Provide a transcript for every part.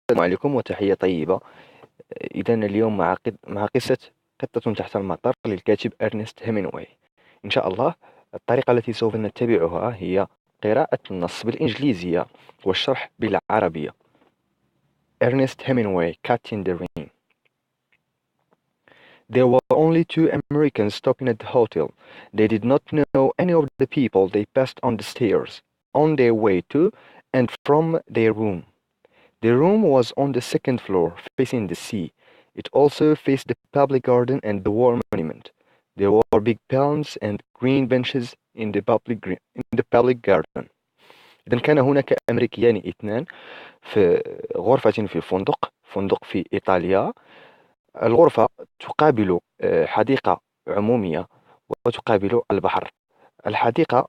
السلام عليكم وتحية طيبة. إذا اليوم مع قصة قطة تحت المطر للكاتب أرنست هيمنواي. إن شاء الله الطريقة التي سوف نتبعها هي قراءة النص بالإنجليزية والشرح بالعربية. Ernest Hemingway, Cat in the Rain. There were only two Americans stopping at the hotel. They did not know any of the people they passed on the stairs, on their way to and from their room. The room was on the second floor, facing the sea. It also faced the public garden and the war monument. There were big palms and green benches in the public garden. إذا كان هناك أمريكيان اثنان في غرفة في فندق في إيطاليا. الغرفة تقابل حديقة عمومية وتقابل البحر. الحديقة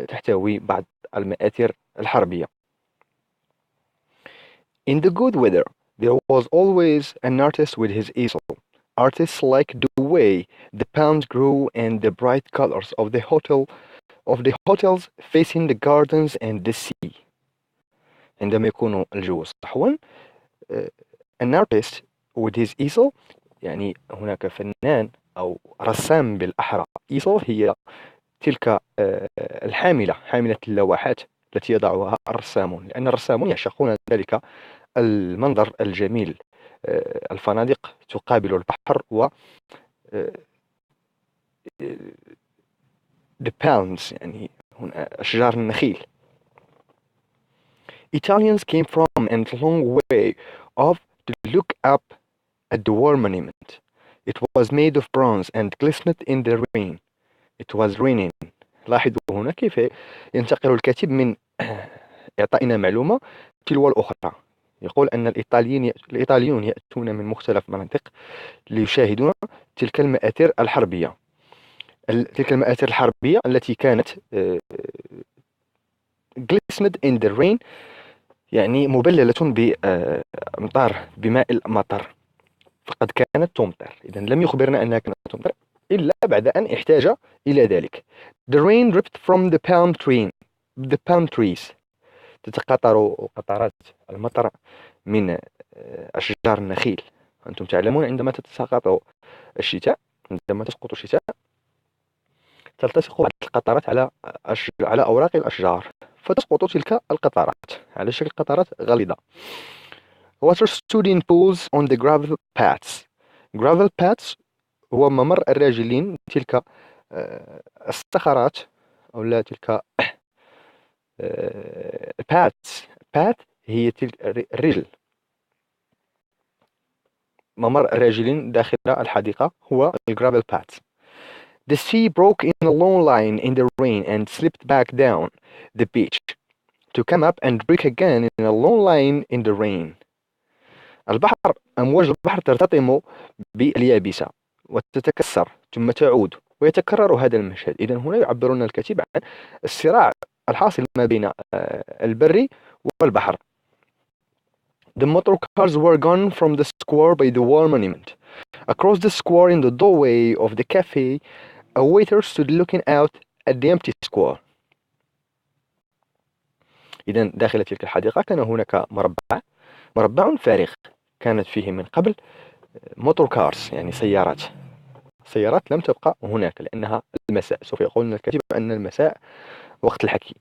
تحتوي بعض المآثر الحربية. In the good weather, there was always an artist with his easel. Artists liked the way the palms grew and the bright colors of the hotels facing the gardens and the sea. عندما يكون الجو صحوا، an artist with his easel يعني هناك فنان أو رسام بالأحرى. easel هي تلك حاملة اللوحات التي يضعها الرسامون، لأن الرسامون يعشقون ذلك المنظر الجميل. الفنادق تقابل البحر و the palms يعني أشجار النخيل. Italians came from a long way off to look up at the war monument. It was made of bronze and glistened in the rain. It was raining. لاحظوا هنا كيف ينتقل الكاتب من إعطائنا معلومة تلو الأخرى. يقول أن الإيطاليون يأتون من مختلف المناطق ليشاهدون تلك المآثر الحربية. التي كانت glistened in the rain يعني مبللة بماء المطر، فقد كانت تمطر. إذا لم يخبرنا أنها كانت تمطر إلا بعد أن احتاج إلى ذلك. The rain dripped from the palm trees. تتقاطر قطرات المطر من أشجار النخيل. أنتم تعلمون عندما تتساقط الشتاء، عندما تسقط الشتاء تلتصق بعض القطرات على أوراق الأشجار، فتسقط تلك القطرات على شكل قطرات غليظة. Water stood in pools on the gravel paths. Gravel paths هو ممر الراجلين، تلك الصخرات أو لا تلك path هي تلك الرجل. ممر الراجلين داخل الحديقة هو gravel paths. The sea broke in a long line in the rain and slipped back down the beach to come up and break again in a long line in the rain. أمواج البحر ترتطم باليابسة وتتكسر ثم تعود، ويتكرر هذا المشهد. إذن هنا يعبرون الكاتب عن الصراع الحاصل ما بين البر والبحر. The motor cars were gone from the square by the war monument. Across the square in the doorway of the cafe, a waiter stood looking out at the empty square. إذن داخل تلك الحديقة كان هناك مربع فارغ، كانت فيه من قبل موتور كارز يعني سيارات لم تبقى هناك لأنها المساء. سوف يقول لنا الكاتب أن المساء وقت الحكي.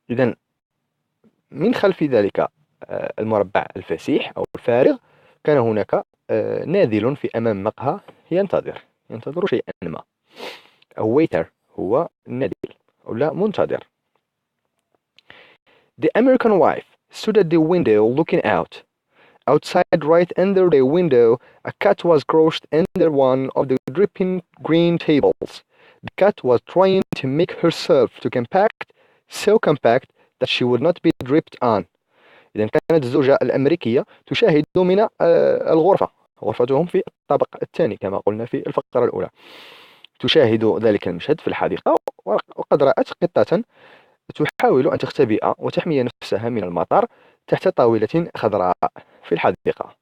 إذن من خلف ذلك المربع الفسيح أو الفارغ كان هناك ناذل في أمام مقهى ينتظر شيئا ما. A waiter هو ناذل أو لا منتظر. The American wife stood at the window looking out. Outside, right under the window, a cat was crouched under one of the dripping green tables. The cat was trying to make herself so compact that she would not be dripped on. إذن كانت الزوجة الأمريكية تشاهد من غرفتهم في الطابق الثاني كما قلنا في الفقرة الأولى. تشاهد ذلك المشهد في الحديقة، وقد رأت قطة تحاول أن تختبئ وتحمي نفسها من المطر تحت طاولة خضراء في الحديقة.